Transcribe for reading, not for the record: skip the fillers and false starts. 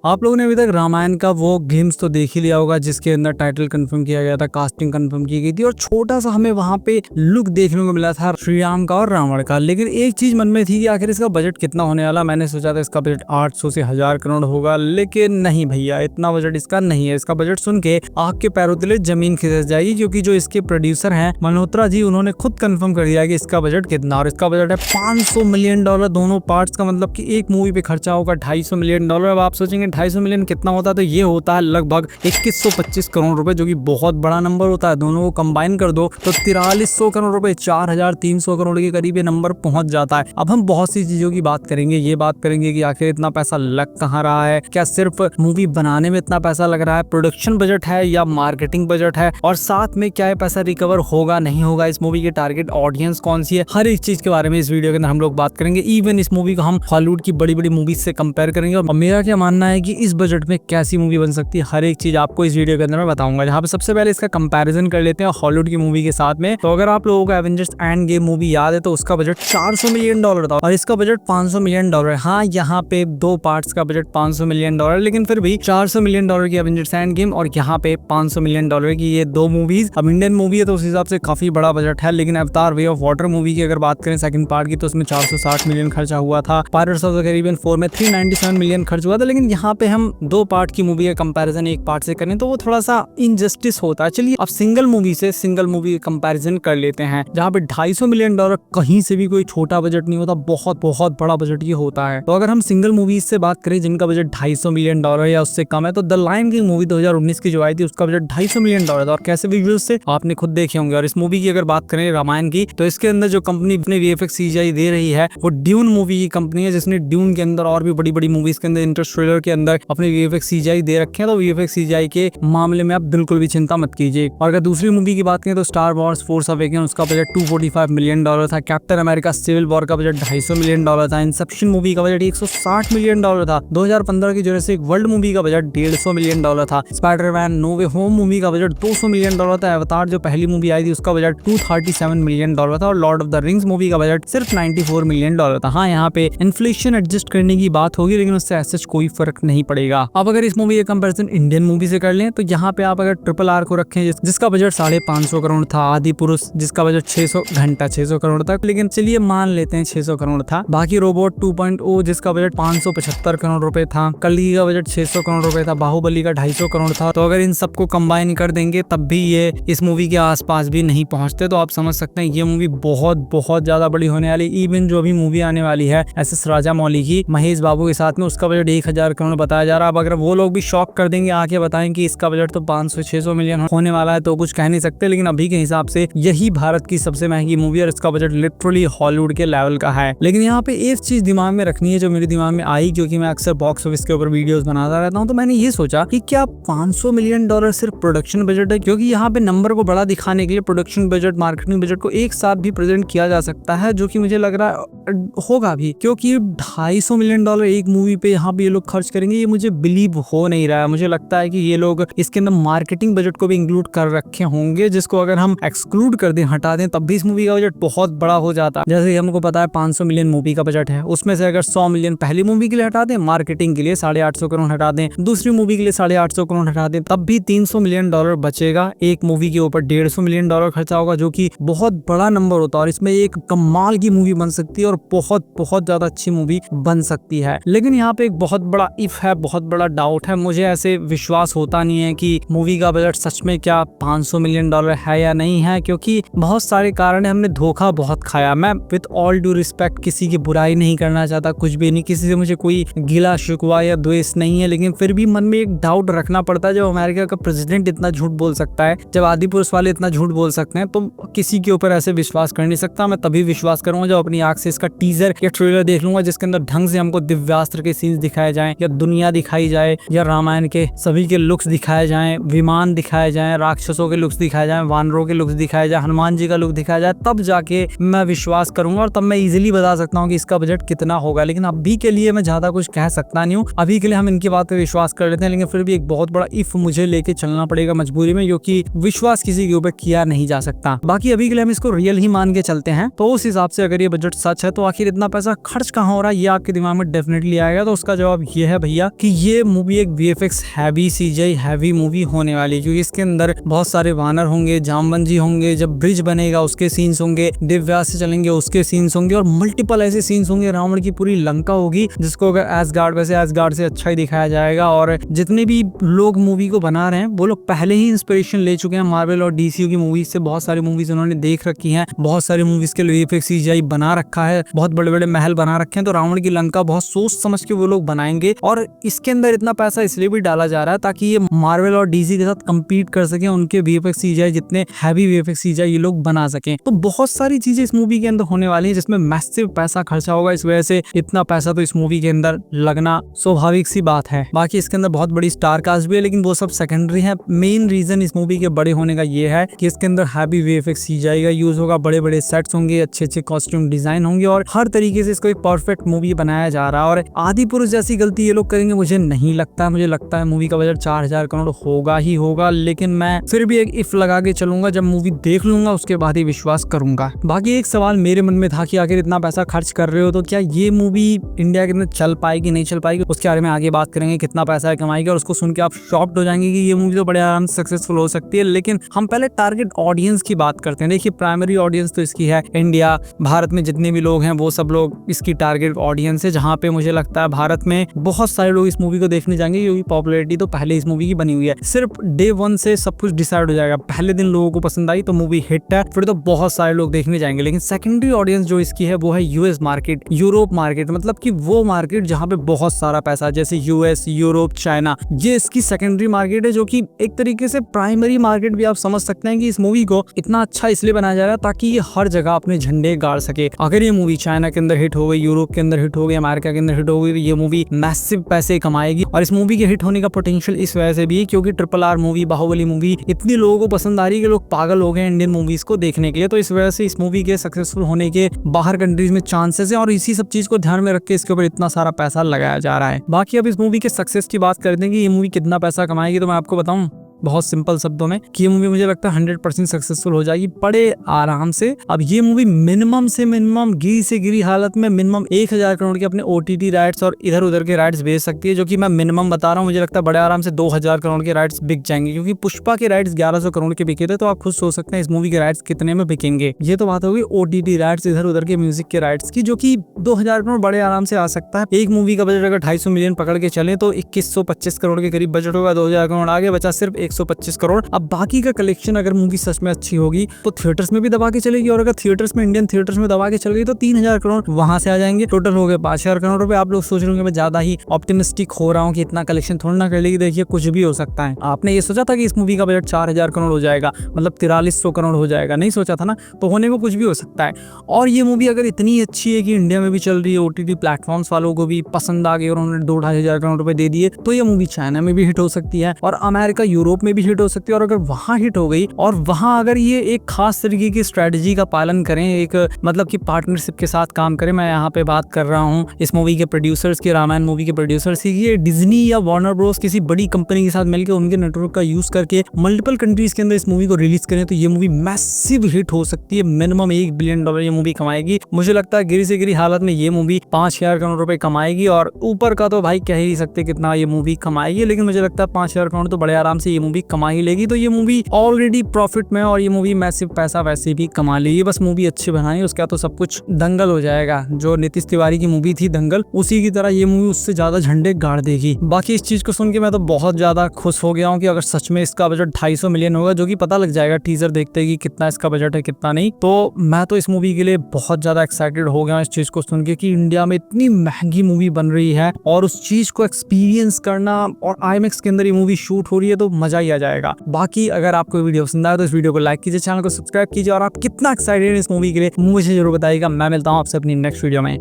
आप लोगों ने अभी तक रामायण का वो ग्लिम्स तो देख ही लिया होगा जिसके अंदर टाइटल कंफर्म किया गया था, कास्टिंग कंफर्म की गई थी और छोटा सा हमें वहां पे लुक देखने को मिला था श्री राम का और रावण का। लेकिन एक चीज मन में थी कि आखिर इसका बजट कितना होने वाला। मैंने सोचा था इसका बजट 800 से 1000 करोड़ होगा, लेकिन नहीं भैया, इतना बजट इसका नहीं है। इसका बजट सुन के आग के पैरों तले जमीन खिसक जाएगी, क्योंकि जो इसके प्रोड्यूसर हैं मल्होत्रा जी, उन्होंने खुद कंफर्म कर दिया कि इसका बजट कितना, और इसका बजट है $500 मिलियन दोनों पार्ट्स का। मतलब कि एक मूवी पे खर्चा होगा $250 मिलियन। अब आप सोचेंगे 250 मिलियन कितना होता है, तो ये होता है लगभग 2125 करोड़ रुपए, जो कि बहुत बड़ा नंबर होता है। दोनों को कंबाइन कर दो तो 4300 करोड़ रुपए, 4300 करोड़ के करीब ये नंबर पहुंच जाता है। अब हम बहुत सी चीजों की बात करेंगे। ये बात करेंगे कि आखिर इतना पैसा लग कहाँ रहा है, क्या सिर्फ मूवी बनाने में इतना पैसा लग रहा है, प्रोडक्शन बजट है या मार्केटिंग बजट है, और साथ में क्या ये पैसा रिकवर होगा नहीं होगा, इस मूवी की टारगेट ऑडियंस कौन सी है, हर एक चीज के बारे में इस वीडियो के अंदर हम लोग बात करेंगे। इवन इस मूवी को हम हॉलीवुड की बड़ी बड़ी मूवीज से कंपेयर करेंगे, और मेरा क्या मानना है कि इस बजट में कैसी मूवी बन सकती है, हर एक चीज आपको इस वीडियो के अंदर मैं बताऊंगा। जहाँ पे सबसे पहले इसका कंपैरिजन कर लेते हैं हॉलीवुड की मूवी के साथ में। तो अगर आप लोगों को एवेंजर्स एंड गेम मूवी याद है, तो उसका बजट $400 मिलियन था और इसका बजट $500 मिलियन है। हाँ, यहाँ पे दो पार्ट्स का बजट $500 मिलियन, लेकिन फिर भी $400 मिलियन की एवेंजर्स एंड गेम और यहाँ पे $500 मिलियन की ये दो मूवीज। अब इंडियन मूवी है तो उस हिसाब से काफी बड़ा बजट है। लेकिन अवतार वे ऑफ वाटर मूवी की अगर बात करें सेकंड पार्ट की, तो उसमें 460 मिलियन खर्चा हुआ था। पायरेट्स ऑफ द कैरिबियन 4 में 397 मिलियन खर्च हुआ था। लेकिन यहाँ पे हम दो पार्ट की मूवी का कंपैरिजन एक पार्ट से करें तो वो थोड़ा सा इनजस्टिस होता है। चलिए अब सिंगल मूवी कंपैरिजन कर लेते हैं, जहाँ पे $250 मिलियन कहीं से भी कोई छोटा बजट नहीं होता, बहुत बहुत बड़ा बजट ये होता है। तो अगर हम सिंगल मूवीज से बात करें जिनका बजट $250 मिलियन या उससे कम है, तो द लायन किंग मूवी 2019 की जो आई थी, उसका बजट $250 मिलियन था, और कैसे विजुअल्स से आपने खुद देखे होंगे। और इस मूवी की अगर बात करें रामायण की, तो इसके अंदर जो कंपनी अपने VFX CGI दे रही है वो ड्यून मूवी की कंपनी है, जिसने ड्यून के अंदर और भी बड़ी बड़ी मूवीज के अंदर, इंटरस्टेलर के अंदर अपने VFX CGI दे रखे हैं। तो VFX CGI के मामले में आप बिल्कुल भी चिंता मत कीजिए। और अगर दूसरी मूवी की बात करें तो स्टार वॉर्स फोर्स अवेकन, उसका बजट $245 मिलियन था। कैप्टन अमेरिका सिविल वॉर का बजट $250 मिलियन था। इंसेप्शन मूवी का बजट $160 मिलियन था। 2015 की जुरासिक वर्ल्ड मूवी का बजट $150 मिलियन था। स्पाइडरमैन नो वे होम मूवी का बजट $200 मिलियन था। अवतार जो पहली मूवी आई थी उसका बजट $237 मिलियन था। और Lord of the rings movie का बजट सिर्फ $94 मिलियन था। हाँ, यहाँ पे इन्फ्लेशन एडजस्ट करने की बात होगी, लेकिन उससे ऐसा कोई फर्क नहीं पड़ेगा। अब अगर इस मूवी का कंपैरिजन इंडियन मूवी से कर लें, तो यहाँ पे आप अगर RRR को रखें जिसका बजट 550 करोड़ था, आदि पुरुष जिसका बजट 600 करोड़ था, लेकिन चलिए मान लेते हैं 600 करोड़ था। बाकी रोबोट 2.0 जिसका बजट 575 करोड़ रुपए था, कल्कि का बजट 600 करोड़ रुपए था, बाहुबली का 250 करोड़ था। तो अगर इन सबको कंबाइन कर देंगे तब भी ये इस मूवी के आसपास भी नहीं पहुंचते। तो आप समझ सकते हैं ये मूवी बहुत बहुत ज्यादा बड़ी होने वाली। इवन जो अभी मूवी आने वाली है SS राजामौली की महेश बाबू के साथ में, उसका बजट 1000 करोड़ बताया जा रहा है। अब अगर वो लोग भी शॉक कर देंगे आके बताएं कि इसका बजट तो 500-600 मिलियन होने वाला है, तो कुछ कह नहीं सकते। लेकिन अभी के हिसाब से यही भारत की सबसे महंगी मूवी और इसका बजट लिटरली हॉलीवुड के लेवल का है। लेकिन यहाँ पे एक चीज दिमाग में रखनी है जो मेरे दिमाग में आई, क्योंकि मैं अक्सर बॉक्स ऑफिस के ऊपर वीडियोस बनाता रहता हूँ। तो मैंने ये सोचा कि क्या $500 मिलियन सिर्फ प्रोडक्शन बजट है, क्योंकि यहाँ पे नंबर को बड़ा दिखाने के लिए प्रोडक्शन बजट, मार्केटिंग बजट को एक साथ भी प्रेजेंट किया जा सकता है, जो कि मुझे लग रहा है होगा भी। क्योंकि $250 मिलियन एक मूवी पे यहाँ पे ये लोग खर्च करेंगे, ये मुझे बिलीव हो नहीं रहा है। मुझे लगता है कि ये लोग इसके अंदर मार्केटिंग बजट को भी इंक्लूड कर रखे होंगे, जिसको अगर हम एक्सक्लूड कर दें, हटा दें, तब भी इस मूवी का बजट बहुत बड़ा हो जाता है। जैसे हमको पता है 500 मिलियन मूवी का बजट है, उसमें से अगर 100 मिलियन पहली मूवी के लिए हटा दें, मार्केटिंग के लिए 850 करोड़ हटा दें, दूसरी मूवी के लिए 850 करोड़ हटा दें, तब भी $300 मिलियन बचेगा। एक मूवी के ऊपर $150 मिलियन खर्चा होगा, जो कि बहुत बड़ा नंबर होता है, और इसमें एक कमाल की मूवी बन सकती है और बहुत बहुत ज्यादा अच्छी मूवी बन सकती है। लेकिन यहाँ पे एक बहुत बड़ा इफ है, बहुत बड़ा डाउट है। मुझे ऐसे विश्वास होता नहीं है कि मूवी का बजट सच में क्या $500 मिलियन है या नहीं है, क्योंकि बहुत सारे कारण है। हमने धोखा बहुत खाया। मैं विद ऑल ड्यू रिस्पेक्ट किसी की बुराई नहीं करना चाहता, कुछ भी नहीं, किसी से मुझे कोई गिला शिकवा या द्वेष नहीं है, लेकिन फिर भी मन में एक डाउट रखना पड़ता है। जब अमेरिका का प्रेसिडेंट इतना झूठ बोल सकता है, जब आदि पुरुष वाले इतना झूठ बोल सकते हैं, तो किसी के ऊपर ऐसे विश्वास कर नहीं सकता। मैं तभी विश्वास करूंगा जब अपनी आंख से इसका टीजर या ट्रेलर देख लूंगा, जिसके अंदर ढंग से हमको दिव्यास्त्र के सीन्स दिखाए जाएं, या दुनिया दिखाई जाए, या रामायण के सभी के लुक्स दिखाए जाएं, विमान दिखाए जाएं, राक्षसों के लुक्स दिखाए जाएं, वानरों के लुक्स दिखाए जाए, हनुमान जी का लुक दिखाया जाए, तब जाके मैं विश्वास करूंगा, और तब मैं इजीली बता सकता हूँ कि इसका बजट कितना होगा। लेकिन अभी के लिए मैं ज्यादा कुछ कह सकता नहीं हूँ। अभी के लिए हम इनकी बात पे विश्वास कर लेते हैं, लेकिन फिर भी एक बहुत बड़ा इफ मुझे लेके चलना पड़ेगा मजबूरी में, क्योंकि विश्वास किसी के ऊपर किया नहीं जा सकता। बाकी अभी के लिए हम इसको रियल ही मान के चलते हैं। तो उस हिसाब से अगर ये बजट सच है, तो आखिर इतना पैसा खर्च कहाँ हो रहा है, ये आपके दिमाग में डेफिनेटली आएगा। तो उसका जवाब ये है भैया कि ये मूवी एक VFX heavy CGI heavy movie होने वाली है, क्योंकि इसके अंदर बहुत सारे वानर होंगे, जामवंजी होंगे, जब ब्रिज बनेगा उसके सीन्स होंगे, दिव्या से चलेंगे उसके सीन्स होंगे, और मल्टीपल ऐसे सीन्स होंगे। रावण की पूरी लंका होगी जिसको अगर एसगार्ड, वैसे एसगार्ड से अच्छा ही दिखाया जाएगा। और जितने भी लोग मूवी को बना रहे हैं वो लोग पहले ही इंस्पिरेशन ले चुके हैं मार्वल और DCU की मूवीज से। बहुत सारी मूवीज उन्होंने देख रखी हैं, बहुत सारी मूवीज के लिए VFX CGI बना रखा है, बहुत बड़े बड़े महल बना रखे हैं। तो रावण की लंका बहुत सोच समझ के वो लोग बनाएंगे, और इसके अंदर इतना पैसा इसलिए भी डाला जा रहा है ताकि ये मार्वल और DC के साथ कम्पीट कर सके, उनके VFX CGI जितने हैवी VFX CGI ये लोग बना सके। तो बहुत सारी चीजें इस मूवी के अंदर होने वाली है जिसमें मैसिव पैसा खर्चा होगा। इस वजह से इतना पैसा तो इस मूवी के अंदर लगना स्वाभाविक सी बात है। बाकी इसके अंदर बहुत बड़ी स्टार कास्ट भी है, लेकिन वो सब सेकेंडरी है। मेन रीजन इस मूवी के बड़े होने का ये है कि इसके अंदर हैवी VFX CGI का यूज होगा, बड़े बड़े सेट्स होंगे, अच्छे अच्छे कॉस्ट्यूम डिजाइन होंगे, और हर तरीके से इसको एक परफेक्ट मूवी बनाया जा रहा है। और आदि पुरुष जैसी गलती ये लोग करेंगे मुझे नहीं लगता। मुझे लगता है मूवी का बजट 4000 करोड़ होगा ही होगा, लेकिन मैं फिर भी एक इफ लगा के चलूंगा, जब मूवी देख लूंगा उसके बाद ही विश्वास करूंगा। बाकी एक सवाल मेरे मन में था कि आखिर इतना पैसा खर्च कर रहे हो तो क्या ये मूवी इंडिया के अंदर चल पाएगी नहीं चल पाएगी, उसके बारे में आगे बात करेंगे। कितना पैसा कमाएगी, और उसको सुन के आप शॉक्ड हो जाएंगे कि ये मूवी तो बड़े आराम से सक्सेसफुल हो सकती है। लेकिन हम पहले टारगेट ऑडियंस की बात करते हैं। देखिए, प्राइमरी ऑडियंस तो इसकी है इंडिया, भारत में जितने भी लोग हैं वो सब लोग इसकी टारगेट ऑडियंस है, जहाँ पे मुझे लगता है भारत में बहुत सारे लोग इस मूवी को देखने जाएंगे, क्योंकि पॉपुलैरिटी तो पहले इस मूवी की बनी हुई है। सिर्फ डे 1 से सब कुछ डिसाइड हो जाएगा। पहले दिन लोगों को पसंद आई तो मूवी हिट है, फिर तो बहुत सारे लोग देखने जाएंगे। लेकिन सेकेंडरी ऑडियंस जो इसकी है वो है US मार्केट, यूरोप मार्केट, मतलब कि वो मार्केट जहाँ पे बहुत सारा पैसा, जैसे US, यूरोप, चाइना, ये इसकी सेकेंडरी मार्केट है, जो कि एक तरीके से प्राइमरी मार्केट भी आप समझ सकते हैं कि इस मूवी को इतना अच्छा इसलिए बनाया जा रहा है ताकि ये हर जगह अपने झंडे गाड़ सके। अगर ये मूवी चाइना के अंदर हिट हो गई, यूरोप के अंदर हिट हो गई, अमेरिका के अंदर हिट हो गई, तो ये मूवी मैसिव पैसे कमाएगी। और इस मूवी के हिट होने का पोटेंशियल इस वजह से भी है क्योंकि RRR मूवी, बाहुबली मूवी इतनी लोगों को पसंद आ रही है कि लोग पागल हो गए इंडियन मूवीज को देखने के लिए। तो इस वजह से इस मूवी के सक्सेसफुल होने के बाहर कंट्रीज में चांसेस है, और इसी सब चीज को ध्यान में रख के इसके ऊपर इतना सारा पैसा लगाया जा रहा है। बाकी अब इस मूवी के सक्सेस की बात करते हैं कि ये मूवी कितना पैसा कमाएगी, तो मैं आपको बताऊं बहुत सिंपल शब्दों में कि ये मूवी मुझे लगता है 100% सक्सेसफुल हो जाएगी बड़े आराम से। अब ये मूवी मिनिमम से मिनिमम गिरी से गिरी हालत में मिनिमम 1000 करोड़ के अपने OTT राइट्स और इधर उधर के राइट्स बेच सकती है, जो कि मैं मिनिमम बता रहा हूँ। मुझे लगता है बड़े आराम से 2000 करोड़ के राइट्स बिक जाएंगे, क्योंकि पुष्पा के राइट्स 1100 करोड़ के बिके थे। तो आप खुद सोच सकते हैं इस मूवी के राइट्स कितने में बिकेंगे। ये तो बात होगी OTT राइट्स, इधर उधर के म्यूजिक के राइट्स की, जो कि 2000 करोड़ बड़े आराम से आ सकता है। एक मूवी का बजट अगर 250 मिलियन पकड़ के चले तो 2125 करोड़ के करीब बजट होगा, 2000 करोड़ आगे बचा सिर्फ 125 करोड़। अब बाकी का कलेक्शन अगर मूवी सच में अच्छी होगी तो थिएटर्स में भी दबा के चलेगी, और अगर थिएटर्स में, इंडियन थिएटर्स में दबा के चल गई तो 3000 करोड़ वहां से आ जाएंगे। टोटल हो गए 5000 करोड़ रुपए। आप लोग सोच रहे होंगे मैं ज्यादा ही ऑप्टिमिस्टिक हो रहा हूँ कि इतना कलेक्शन थोड़ा ना कर लेगी। देखिए, कुछ भी हो सकता है। आपने ये सोचा था कि इस मूवी का बजट 4000 करोड़ हो जाएगा, मतलब 4300 करोड़ हो जाएगा? नहीं सोचा था ना। तो होने को कुछ भी हो सकता है। और ये मूवी अगर इतनी अच्छी है कि इंडिया में भी चल रही है, OTT प्लेटफॉर्म्स वालों को भी पसंद आ गई और उन्होंने 2-2.5 करोड़ रुपए दे दिए, तो ये मूवी चाइना में भी हिट हो सकती है, और अमेरिका, यूरोप में भी हिट हो सकती है। और अगर वहां हिट हो गई और वहां अगर ये एक खास तरीके की स्ट्रेटजी का पालन करें, एक मतलब कि पार्टनरशिप के साथ काम करें, मैं यहाँ पे बात कर रहा हूँ इस मूवी के प्रोड्यूसर्स की, रामायण मूवी के प्रोड्यूसर्स की, ये डिज्नी या वार्नर ब्रोस किसी बड़ी कंपनी के साथ मिलकर उनके नेटवर्क का यूज करके मल्टीपल कंट्रीज के अंदर इस मूवी को रिलीज करें, तो ये मूवी मैसिव हिट हो सकती है। मिनिमम $1 बिलियन ये मूवी कमाएगी। मुझे लगता है गिरी से गिरी हालत में ये मूवी 5000 करोड़ रुपए कमाएगी, और ऊपर का तो भाई कह ही नहीं सकते कितना ये मूवी कमाएगी, लेकिन मुझे लगता है 5000 करोड़ तो बड़े आराम से ये मूवी कमा ही लेगी। तो ये मूवी ऑलरेडी प्रॉफिट में, और ये मूवी मैसिव पैसा वैसे भी कमा लेगी। बस मूवी अच्छी बनाई, उसका तो सब कुछ दंगल हो जाएगा। जो नीतीश तिवारी की मूवी थी दंगल, उसी की तरह ये मूवी उससे ज्यादा झंडे गाड़ देगी। बाकी इस चीज को सुन के मैं तो बहुत ज्यादा खुश हो गया हूँ कि अगर सच में इसका बजट 250 मिलियन होगा, जो कि पता लग जाएगा टीजर देखते ही कि कितना इसका बजट है कितना नहीं, तो मैं तो इस मूवी के लिए बहुत ज्यादा एक्साइटेड हो गया हूँ इस चीज को सुन के कि इंडिया में इतनी महंगी मूवी बन रही है, और उस चीज को एक्सपीरियंस करना, और IMAX के अंदर ये मूवी शूट हो रही है, तो मजा ही आ जाएगा। बाकी अगर आपको वीडियो पसंद आया तो इस वीडियो को लाइक कीजिए, चैनल को सब्सक्राइब कीजिए, और आप कितना एक्साइटेड हैं इस मूवी के लिए मुझे जरूर बताइएगा। मैं मिलता हूँ आपसे अपनी नेक्स्ट वीडियो में।